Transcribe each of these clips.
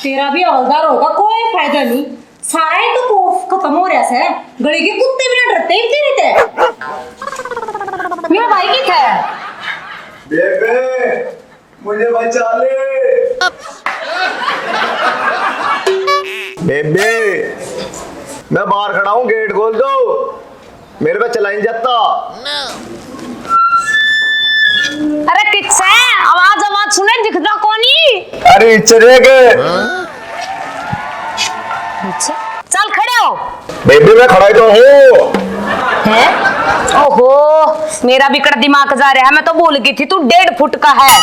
तेरा भी हवलदार होगा, कोई फायदा नहीं। सारा ही तो खौफ खत्म हो रहा है। गली के कुत्ते भी ना डरते ही तेरे ते। मेरा भाई की था। बेबे मुझे बचा ले। बेबे मैं बाहर खड़ा हूँ, गेट खोल दो, मेरे पे चला नहीं जाता। अरे किससे आवाज आवाज सुने, दिखता कौनी? अरे चले गए। चल खड़े हो। बेबी मैं खड़ा ही तो हूँ। है? ओहो मेरा भी कड़ा दिमाग जा रहा है। मैं तो भूल गई थी तू 1.5 फुट का है।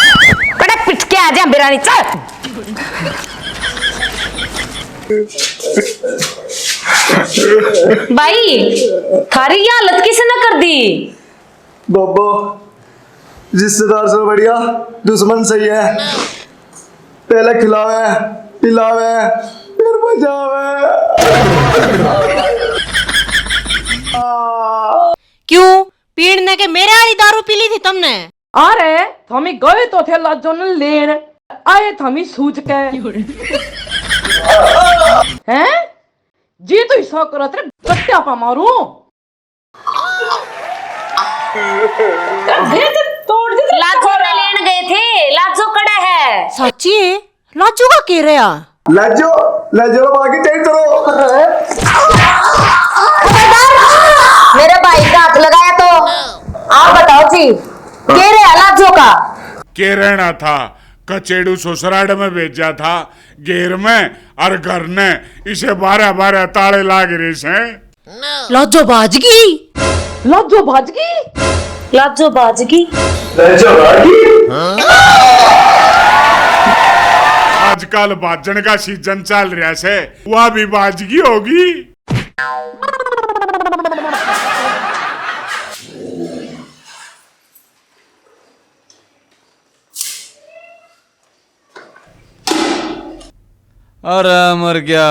कड़क पिट के आ जा बिरानी। चल भाई थारी ये हालत किसने कर दी? बब्बो रिश्तेदार से बढ़िया दुश्मन सही है। पहले खिलावे पिलावे फिर बजावे। क्यों पीड़ने के मेरे वाली दारू पी ली थी तुमने? अरे थमी गए तो थे लाजो ने लेन आए थमी सूझ के हैं जी तो हिस्सा करो तेरे गट्टा पा मारू तोड़ दे। लाजो में लेन गए थे, लाजो कड़ा है। सच्ची लाजू का कह रहा? लाजो लाजो बाकी चाहिए तो मेरे भाई का हाथ लगाया तो आप बताओ जी कह रहे लाजो का के रहना था। कचेड़ू ससुराल में भेजा था घेर में, और घर ने इसे 12-12 ताले लाग रहे से। लाजो बाजगी लाजो भाजगी लाजो बाजगी लाजो बाकी। आजकल बाजन का सीजन चल रहा से, वह भी बाजगी होगी। अरे मर गया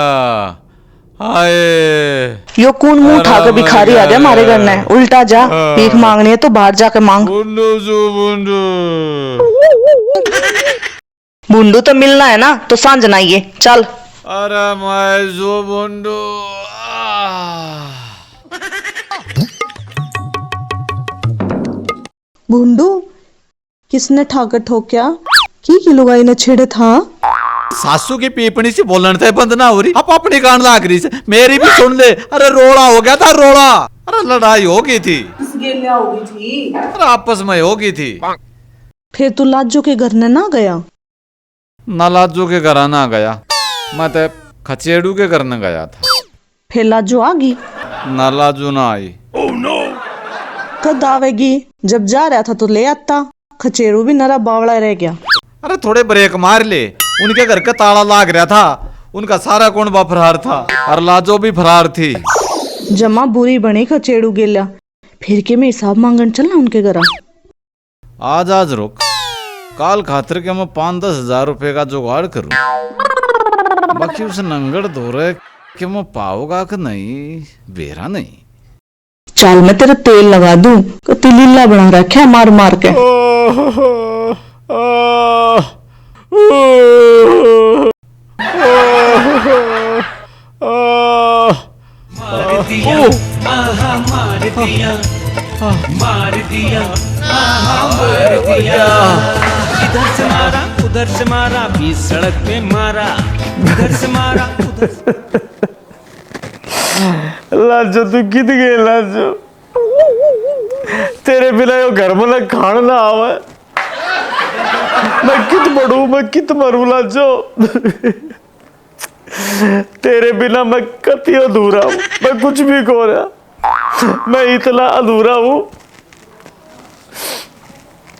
हाय। यो कौन मुंह उठा के भिखारी आ गया हमारे घर में। उल्टा जा, भीख मांगनी है तो बाहर जाके मांग। बुंडू जो बुंडू बुंडू तो मिलना है ना, तो सांझ नाइए चल। अरे मैं जो बुंडू बुंडू किसने ठाकर ठोक्या की लुगाई ने छेड़े था? सासू की पीपनी से बोलन थे बंद ना हो रही, अब अपनी कान लाग रही से। मेरी भी सुन ले। अरे रोड़ा हो गया था रोड़ा। अरे लड़ाई हो गई थी, अरे आपस में हो गई थी। फिर तू लाजो के घर ने ना गया? ना लाजू के घर ना गया, मैं तो खचेड़ू के घर न गया था। फिर लाजो आ गई? ना लाजू ना आई। कद आवेगी? जब जा रहा था तो ले आता। खचेड़ू भी नरा बावड़ा रह गया। अरे थोड़े ब्रेक मार ले, उनके घर का ताला लाग रहा था। उनका सारा कुंबा फरार था और लाजो भी फरार थी। जमा बुरी बनी खचेड़ू गेला, फिर के मैं हिसाब मांगन चलना उनके घर। आज आज रुक, काल खातिर के मैं 5-10 हजार रुपए का जुगाड़ करूं। बाकी उस नंगड़ दौरे कि मैं पाऊंगा कि नहीं बेरा नहीं। चल मैं तेरा तेल लगा दूं, लीला बना रखा है मार मार के। मार दिया मार दिया मार दिया। इधर से मारा उधर से मारा, बीच सड़क पे मारा, इधर से मारा उधर से। लाजो तू कित गए लाजो, तेरे बिना यो घर में ना खाना ना आवे। मैं कित बढ़ू मैं कित मरू लाजो। तेरे बिना मैं कति अधूरा हूँ, मैं कुछ भी को रहा। मैं इतना अधूरा हूँ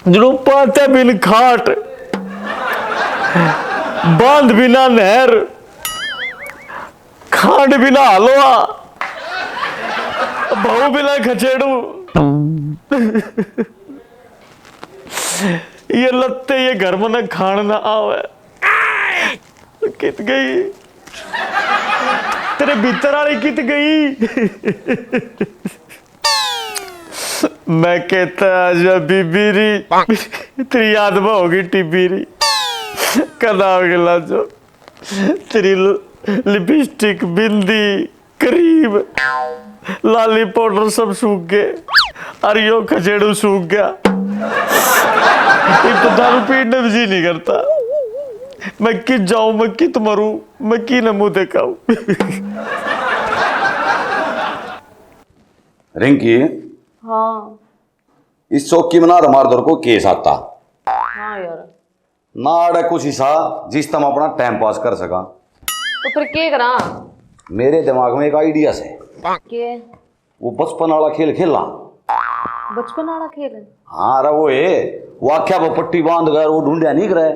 जो पाते बिन खाट, बांध बिना नहर, खांड बिना हलवा, बहू बिना खचेड़ू। ये लत्ते ये घर में ना खान ना आवे। कित गई तेरे भीतर वाली कित गई। मैं कहता आज बीबी री तेरी याद में होगी टीबी री कदा गिला जो तेरी लिपस्टिक बिंदी क्रीम लाली पाउडर सब सूख गए और यो खचेड़ू सूख गया। एक तो दारू पीने में जी नहीं करता। मैं कित जाऊं, मैं कित मरूं, मैं की न मुंह दिखाऊं। रिंकी, हाँ इस चौकी में ना हमारे दौर को केस आता हाँ यार, ना आड़े कुछ हिस्सा जिस तुम अपना टाइम पास कर सका। तो फिर क्या करा? मेरे दिमाग में एक आइडिया से के वो बचपन वाला खेल खेलना। बचपन वाला खेल है? हाँ अरे वो है वो आख्या वो पट्टी बांध कर वो ढूंढिया नहीं करे।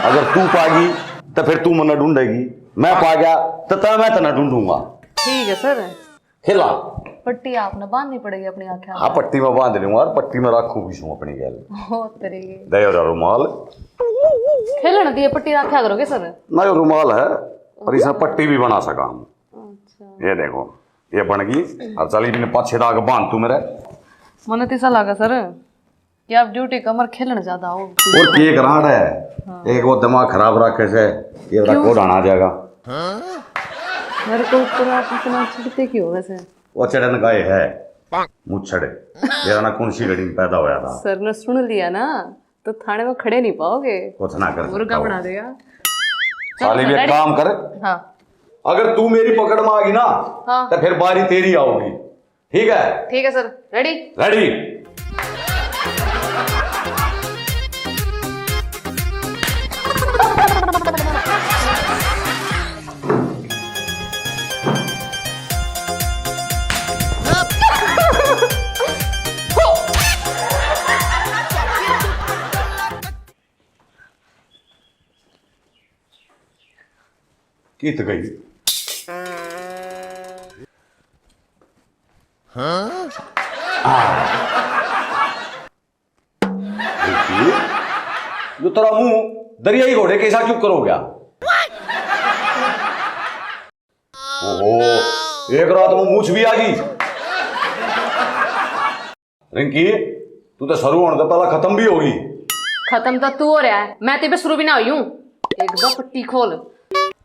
अगर तू पागी तो फिर तू मना ढूंढेगी, मैं पा गया तो मैं तना ढूंढूंगा। ठीक है सर। खेला पट्टी आपने बांधनी पड़ेगी अपनी आंखें। हाँ पट्टी में बांध लूंगा और पट्टी में रखूं भी अपनी गैल दे रुमाल खेलने दिए पट्टी रखा करोगे सर? ना ये रुमाल है और इसमें पट्टी भी बना सका हम। ये देखो ये बन गई और चली भी पाछे दाग बांध तू मेरे। मन तो ऐसा लगा सर कि आप ड्यूटी कमर खेलने ज्यादा हो। और केक राड है। हाँ। एक वो दिमाग खराब रखे से ये कोड आना जाएगा। मेरे को ऊपर आप इतना छिड़ते क्यों वैसे? वो चढ़न गाय है मुछड़े ये ना कौन सी घड़ी में पैदा होया था। सर ने सुन लिया ना तो थाने में खड़े नहीं पाओगे। कुछ ना कर मुर्गा बना देगा। साली भी एक काम कर। हाँ अगर तू मेरी पकड़ में आ गई ना हाँ। तो फिर बारी तेरी आओगी। ठीक है? ठीक है सर। रेडी? रेडी। कित गई? जो तेरा मुंह दरियाई घोड़े कैसा क्यों करो गया? ओहो एक रात में मूछ भी आ गई। रिंकी तू तो शुरू होने तो पहला खत्म भी होगी। खत्म तो तू हो रहा है, मैं तो शुरू भी ना हुई हूं। एक दो पट्टी खोल।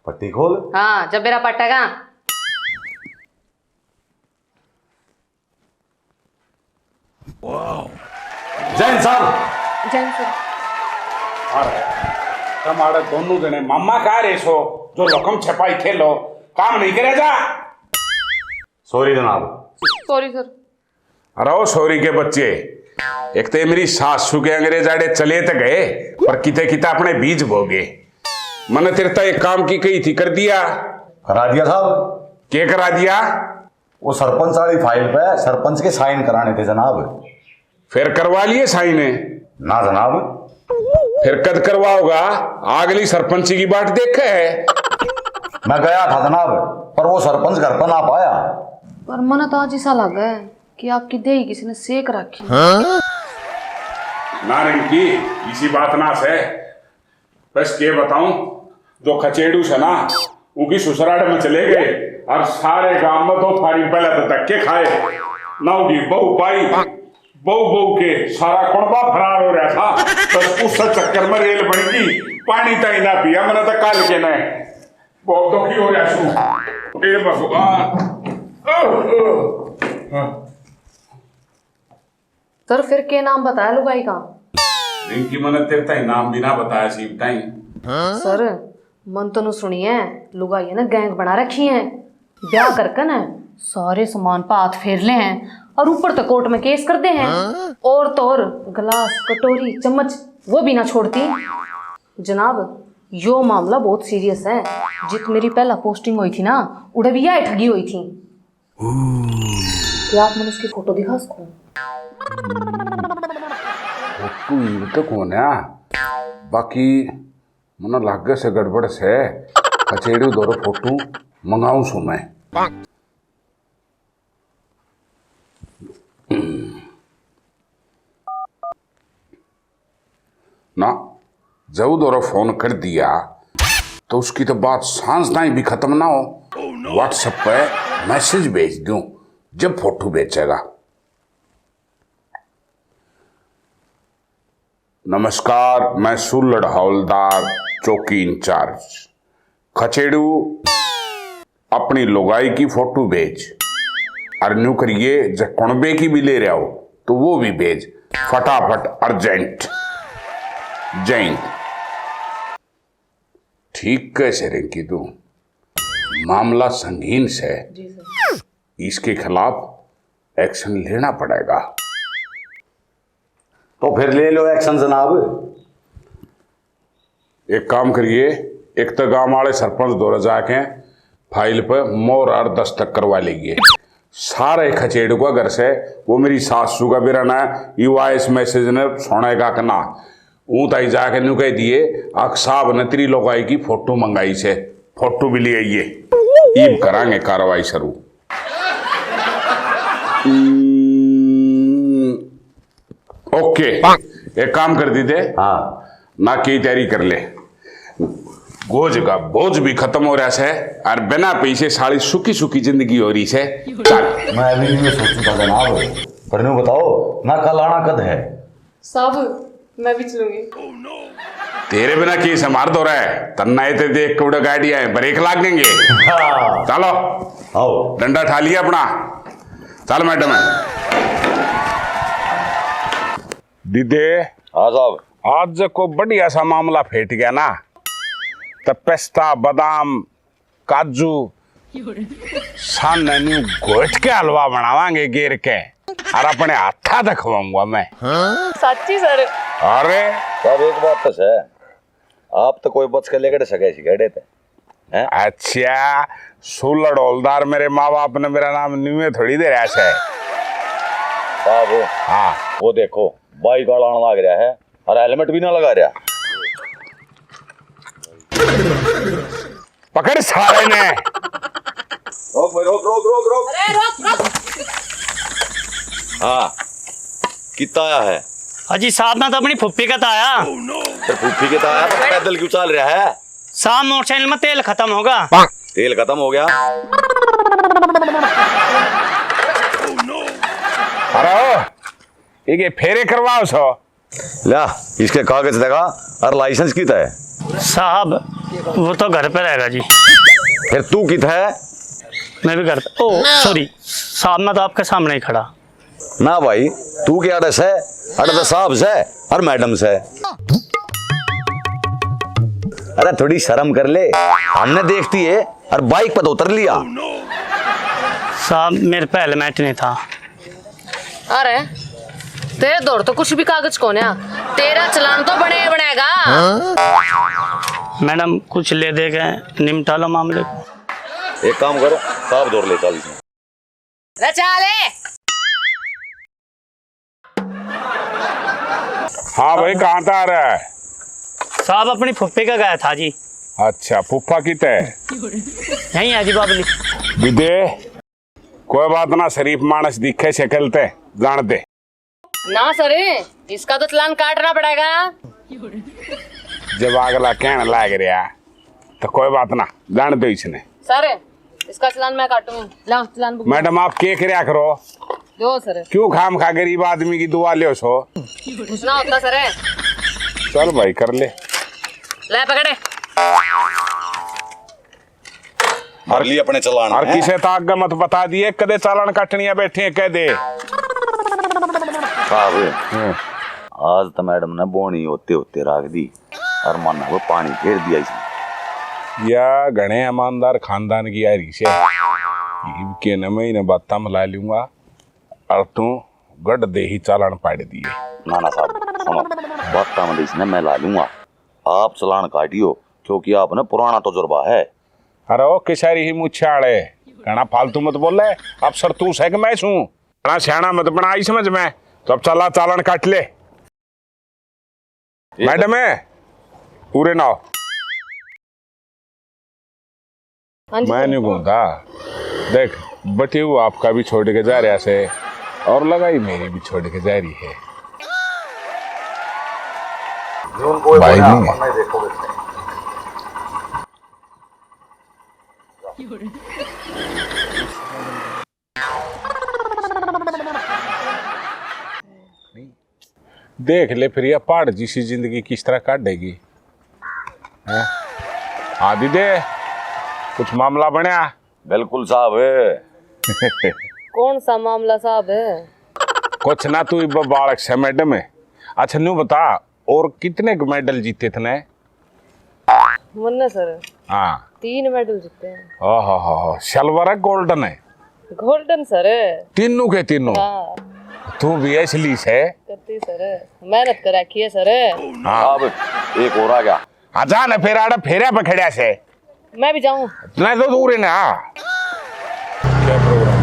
पट्टी खोल। हाँ जब मेरा पटेगा। जैन साहब। जैन सर। तुम्हारे दोनों जने मामा कहा रे सो जो रकम छपाई खेलो काम नहीं करे जा। सॉरी जनाब। Sorry sir. अरे ओ सॉरी के बच्चे, एक तो मेरी सासू के अंग्रेज आड़े चले तो गए पर किते किते अपने बीज बोगे। मैंने तेरे तो एक काम की कही थी कर दिया? करा दिया साहब। क्या करा दिया? वो सरपंच वाली फाइल पे सरपंच के साइन कराने थे जनाब। फिर करवा लिए साइन? ना जनाब। फिर कद करवाओगा? अगली सरपंची की बाट देखे है। मैं गया था जनाब पर वो सरपंच घर पर ना पाया। पर मन तो आज ऐसा लगा है कि आपकी देही किसी ने सेक रखी। ना रिंकी इसी बात ना से बस के बताऊं, जो खचेड़ू से ना उनकी ससुराल में चले गए और सारे गांव में 2 थारी पहले तो धक्के खाए ना। उनकी बहू पाई, बहू के सारा कुणबा फरार हो रहा था। बस उस चक्कर में रेल बन गई, पानी तई ना पिया मैंने तो काल के न बहुत दुखी हो रहा छू। ए भगवान। सर फिर के नाम बताया लुगाई का? रिंकी मैंने तेरे ताई नाम भी ना बताया सी ताई। सर मन तो न सुनिए लुगाई ने गैंग बना रखी है। ब्याह करके न सारे सामान पर हाथ फेर ले हैं और ऊपर तो कोर्ट में केस कर दे हैं। और तो और गिलास कटोरी चम्मच वो भी ना छोड़ती। जनाब यो मामला बहुत सीरियस है। जित मेरी पहला पोस्टिंग हुई थी ना उड़े भी यह ठगी हुई थी। क्या आप मुझे उसकी फोटो दिखा सको? फोटो तो कौन है? बाकी मना लागे से गड़बड़ से कचेड़ी दौर फोटो मंगाऊं सो मैं। ना जब दौरा फोन कर दिया तो उसकी तो बात सांस नहीं भी खत्म ना हो व्हाट्सएप पे मैसेज भेज दूं जब फोटो बेचेगा। नमस्कार, मैं सुल्लड़ हवलदार चौकी इंचार्ज। खचेड़ू अपनी लुगाई की फोटो भेज और न्यू करिए जब कुणबे की भी ले रहा हो तो वो भी भेज फटाफट, अर्जेंट। जैन ठीक कैसे रिंकी तू, मामला संगीन से, इसके खिलाफ एक्शन लेना पड़ेगा। तो फिर ले लो एक्शन जनाब। एक काम करिए, एक तो गांव वाले सरपंच दौरा जाके फाइल पर मोर और दस्तक करवा लीजिए। सारे खचेड़ को घर से वो मेरी सासू का भी रहना है, ये वॉइस मैसेज ने सोने का करना ऊ ताई जाके न्यू कह दिए अक्साब ने तेरी लोगाई की फोटो मंगाई से, फोटो भी ले आइए, ईब करांगे कार्रवाई शुरू। ओके, एक काम कर दी थे, हाँ ना की तैयारी कर ले, गोज का बोझ भी खत्म हो रहा है और बिना पैसे सारी सुखी सुखी जिंदगी हो रही है। चल मैं अभी नहीं सोचू था जनाब, पर न्यू बताओ ना कल आना कद है? साहब मैं भी चलूंगी। तेरे बिना की से मार दो रहा है, तन्ना ते देख के उड़ा गाड़ी आए ब्रेक लाग देंगे। हाँ। चलो आओ डंडा ठा लिया अपना, चल मैडम। दीदे हाँ साहब, आज को बढ़िया सा मामला फेट गया ना, तो पिस्ता बादाम काजू सामने गोट के हलवा बनावांगे गेर के और अपने हाथा दिखवाऊंगा मैं। सच्ची सर? अरे साहब एक बात तो है, आप तो कोई बच के लेकर सके गड़े थे हैं? अच्छा, सुल्लड़ हवलदार मेरे माँ बाप ने मेरा नाम न्यूए थोड़ी दे रहा है साहब। हाँ वो देखो बाइक वाला आने लग रहा है और हेलमेट भी ना लगा रहा। पकड़ सारे ने। रोक भाई, रोक रोक रोक रोक। अरे रोक। हाँ कितना आया है? अजी साहब ना तो अपनी फुप्पी का आया। फिर फूफी के ताया तो पैदल क्यों चल रहा है? साहब मोटरसाइकिल में तेल खत्म होगा। तेल खत्म हो गया? अरे ये फेरे करवाओ सो। ला इसके कागज लगा और लाइसेंस कितना है? साहब वो तो घर पे रहेगा जी। फिर तू कितना है? मैं भी घर पे। ओ सॉरी साहब, मैं तो आपके सामने ही खड़ा। ना भाई तू क्या अडस है? अडस साहब से और मैडम से। अरे थोड़ी शर्म कर ले, हमने देखती है और बाइक पर तो उतर लिया। साहब मेरे पे हेलमेट नहीं था। अरे तेरे दौड़ तो कुछ भी कागज कौन है, तेरा चलान तो बनेगा। मैडम कुछ ले दे गए, निपटा लो मामले को। एक काम करो, साहब दौड़ ले चल इसमें। हाँ भाई कहाँ था आ रहा है? साहब अपनी फुप्पी का गया था जी। अच्छा फुफ्फा की तय यही है जी बाबली। विदे कोई बात ना, शरीफ मानस दिखे शक्ल ते जान दे ना सर, इसका तो चलान काटना पड़ेगा। जब अगला कहने लाग रहा तो कोई बात ना, जान दो इसने। सर इसका चलान मैं काटूंगी। लाओ चलान बुक। मैडम आप के क्या करो, दो सर। क्यों खाम खा गरीब आदमी की दुआ ले सो? कुछ ना होता सर। चल भाई कर ले। ले पकड़े। और लिए अपने चलान और किसे ताक मत बता दिए, कदे चालान काटनिया बैठे कह दे। साहब आज तो मैडम ने बोनी होते होते रख दी और माना वो पानी फेर दिया इसमें। या घने ईमानदार खानदान की यारी से के न मैं इन्हें बात मिला लूंगा और तू गढ़ दे ही चालान पाड़ दिए। नाना साहब सुनो, बात में इसने मैं ला लूंगा, आप चलान काटियो क्योंकि आपने पुराना तजुर्बा है। अरे ओ किसारी ही मुछाड़े कहना फालतू मत बोल रहे, अफसर तू है कि मैं छू, बड़ा सियाना मत बना आई समझ में। तो अब चला चालान काट ले। मैडम है पूरे ना मैं नहीं घूमता, देख बटे हुआ आपका भी छोड़ के जा रहा से और लगाई मेरी भी छोड़ के जा रही है। भाई नहीं देख ले फिर ये पहाड़ जैसी जिंदगी किस तरह काटेगी। आदि दे कुछ मामला बनया? बिल्कुल साहब। कौन सा मामला साहब है? कुछ ना तू बालक से मैडम है। अच्छा न्यू बता, और कितने मेडल जीते थे? मुन्ना सर हाँ 3 मेडल जीते हैं। ओहो, सिल्वर है गोल्डन है? Golden sir. तीनों के तीनों? हाँ तू भी इसलिए से करती सर, मेहनत कर रखी है सर। हाँ अब एक और आ गया। अच्छा न फिर आड़ा फेरे पे खड़िया से मैं भी जाऊं? नहीं तो दूर है ना। क्या प्रोग्राम?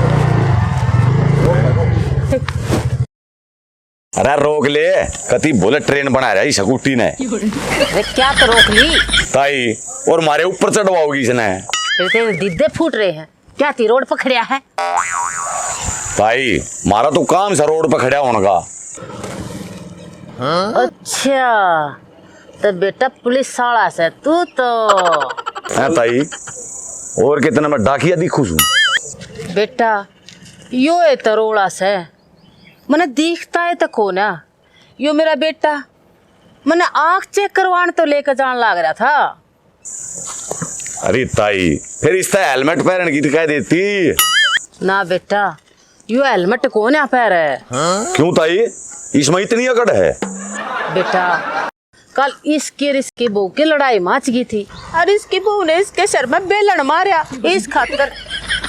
अरे रोक ले, कति बुलेट ट्रेन बना रहा है स्कूटी ने। क्या तो रोक ली? ताई और मारे ऊपर चढ़वाओगी इसने। फिर तेरे दिद्दे फूट रहे हैं क्या? ती रोड पर खड़िया है? ताई मारा तो काम सा रोड पे खड़ा होने का। अच्छा तो बेटा पुलिस साला से तू तो। है ताई, और कितना मैं डाकिया दिखू छू। बेटा यो है तरोड़ा से मने दिखता है तो कौन है? यो मेरा बेटा मने आँख चेक करवाने तो लेकर जान लग रहा था। अरे ताई फिर इसका हेलमेट पहन की दिखाई देती ना बेटा, यो हेलमेट कौन है पैर है? क्यों ताई, इसमें इतनी अकड़ है? बेटा कल इसके और इसकी बहू की लड़ाई मच गई थी और इसकी बहू ने इसके सर में बेलन मारा। इस खातर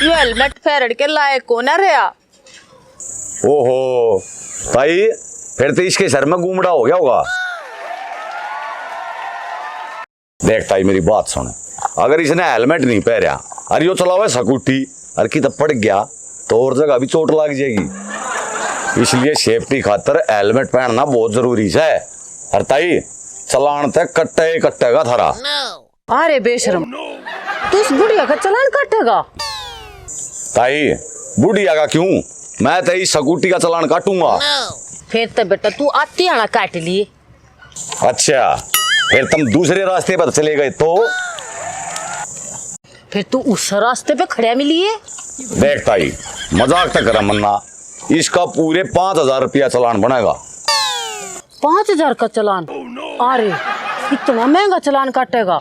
यो हेलमेट फेरड़ के लायक कौन रहा। ओहो ताई फिर तो इसके सर में गुमड़ा हो गया होगा। देख ताई मेरी बात सुन, अगर इसने हेलमेट नहीं पहना और यो चलावे स्कूटी और की तब पड़ गया तो और जगह भी चोट लग जाएगी। इसलिए सेफ्टी खातर हेलमेट पहनना बहुत जरूरी है। और ताई चलान तक कट्टे का थारा। अरे बेशरम, तू इस बुढ़िया का चलान काटेगा? ताई बुढ़िया का क्यों, मैं तो इस स्कूटी का चलान काटूंगा। फिर तो बेटा तू आती आना काट लिए। अच्छा फिर तुम दूसरे रास्ते पर चले गए तो? फिर तू उस रास्ते पे खड़े मिलिए। देख ताई मजाक तक करा मन्ना, इसका पूरे 5,000 रुपया चलान बनेगा। 5,000 का चलान? अरे इतना महंगा चलान काटेगा,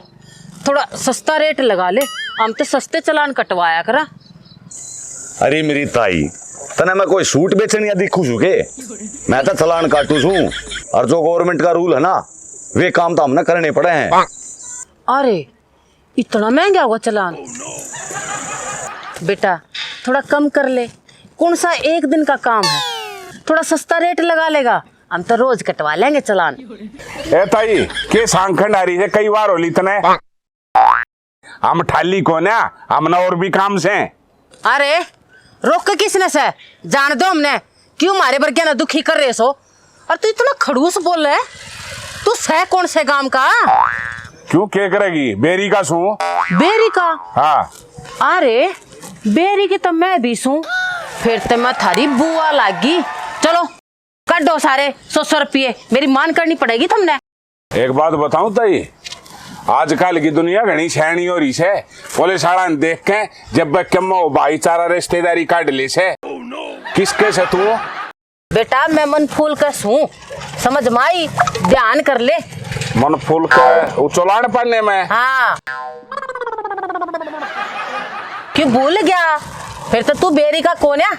थोड़ा सस्ता रेट लगा ले, हम तो सस्ते चलान कटवाया करा। अरे मेरी ताई तने मैं कोई सूट बेचने या दिखू छू के? मैं तो चलान काटू छू और जो गवर्नमेंट का रूल है ना वे काम तो हमने करने पड़े हैं। अरे इतना महंगा होगा चलान? बेटा थोड़ा कम कर ले, कौन सा एक दिन का काम है, थोड़ा सस्ता रेट लगा लेगा, हम तो रोज कटवा लेंगे चलान। ए ताई के सांखंड आ रही है कई बार होली तने। हम ठाली कौन है, हमने और भी काम से। अरे रोक किसने से? जान दो हमने, क्यों मारे बरगे ना दुखी कर रहे सो? और तू इतना खड़ूस बोल रहा है, तू सह कौन से गांव का? क्यों क्या करेगी? बेरी का सू। बेरी का? हाँ। अरे बेरी की तो मैं भी सू, फिर तो मैं थारी बुआ लागी। चलो कर दो सारे 100 रुपये, मेरी मान करनी पड़ेगी तुमने। एक बात बताऊं ताई, आजकल की दुनिया घनी सैनी हो रही है। पुलिस वाला देख के जब कमो भाईचारा रिश्तेदारी काट ली से। किसके से तू? बेटा मैं मन फूल का सू, समझ माई, ध्यान कर ले। मन फूल के चलान पड़ने में? हाँ क्यों भूल गया? फिर तो तू बेरी का कौन है?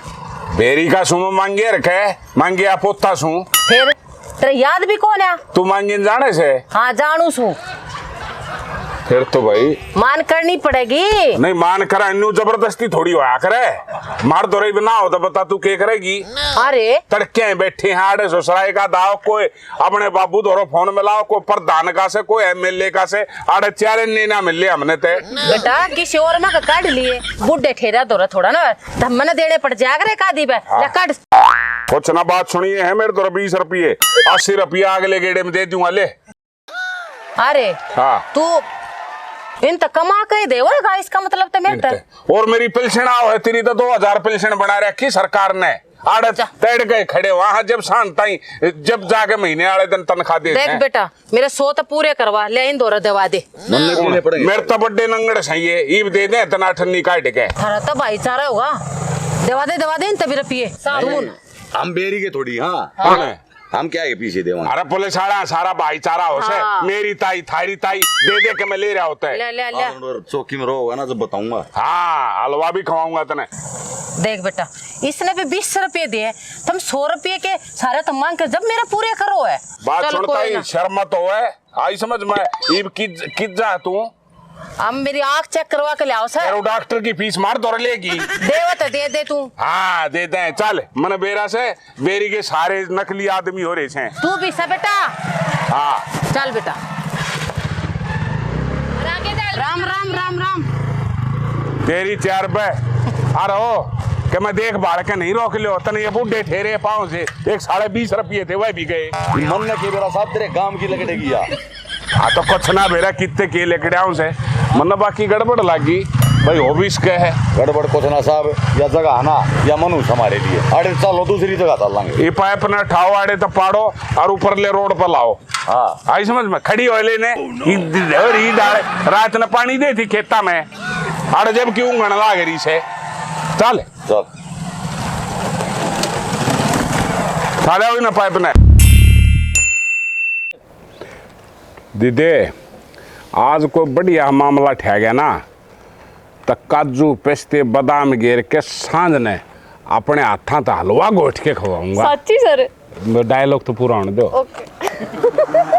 बेरी का सू मांगे रखे, मांगे पोता सू। फिर तेरे याद भी कौन है? तू मांगे जाने से? हाँ जानू सू। फिर तो भाई मान करनी पड़ेगी। नहीं मान कर अन्नू जबरदस्ती थोड़ी होया करे। मार दो रही ना हो तो बता तू क्या करेगी? अरे तड़के बैठे हैं आड़े ससुराल का दाव, कोई अपने बाबू दोरो फोन मिलाओ, कोई प्रधान का से, कोई एमएलए का से, आड़े चारे नहीं ना मिले हमने ते। बेटा किसी और में काट लिए, बुढ़े ठेरा दोरा थोड़ा ना धम्मन देने पड़ जाया करे का दी बे। ले काट। कुछ ना बात सुनिए है मेरे दोरो 20 रुपये, 80 रुपया अगले गेड़े में दे दूंगा ले। अरे हाँ तू इन तो कमा के देगा, इसका मतलब तो मेरे और मेरी पेंशन आओ है तेरी तो 2000 पेंशन बना रखी सरकार ने। आड़े तैड़ गए खड़े वहां जब शांत आई, जब जाके महीने वाले दिन तनख्वाह दे। देख बेटा मेरे 100 तो पूरे करवा ले, इन दोरा दवा दे। मेरे तो बड्डे नंगड़ सही है, ईब दे दे तना ठन्नी काट के। थारा तो भाईचारा होगा, दवा दे इन तभी रुपये। हम बेरी के थोड़ी। हाँ हम क्या है पीछे देवांगे? अरे पुलिस वाला सारा भाईचारा हो से हाँ। मेरी ताई थारी ताई दे दे के मैं ले रहा होता है। ले ले ले और चौकी में रहोगा ना जब बताऊंगा। हाँ हलवा भी खवाऊंगा तने। देख बेटा, इसने भी 20 रुपये दिए, तुम 100 रुपये के सारे तुम मांग के जब मेरा पूरे करो है। बात चल सुनता कोई ही ना। शर्म तो है आई समझ में इब किद जा तू अब मेरी आँख चेक करवा के ले आओ सर। तेरे डॉक्टर की फीस मार दौड़ लेगी। देवत दे दे तू। हाँ दे दे चल मन बेरा से बेरी के सारे नकली आदमी हो रहे हैं। तू भी सा बेटा। हाँ चल बेटा। राम राम राम राम। तेरी 4 पे अरे हो कि मैं देख भाड़ के नहीं रोक लियो तने ये बुढ़े ठेरे पाँव से 1.20 रुपये थे वह भी गए। मन ने के बेरा साहब तेरे गांव की लगड़ेगी यार। हाँ तो कुछ ना बेरा कितने के लेकड़ियाओं से मन बाकी गड़बड़ लागी भाई हो भी इसके है। गड़बड़ कुछ ना साहब या जगह आना या मनुष्य हमारे लिए। अरे चलो दूसरी जगह चल लांगे। ये पाइप न ठाओ आड़े तो पाड़ो और ऊपर ले रोड पर लाओ। हाँ आई समझ में खड़ी ओले ने ही डाले रात ने पानी दे थी खेता में और जब क्यों गण लाग रही से चल चल खाले हुई ना पाइप ने। दीदे आज कोई बढ़िया मामला ठह गया ना तो काजू पिस्ते बादाम घेर के सांझ ने अपने हाथा तो हलवा गोठ के खवाऊंगा। सच्ची सर? डायलॉग तो पूरा होने दो। ओके।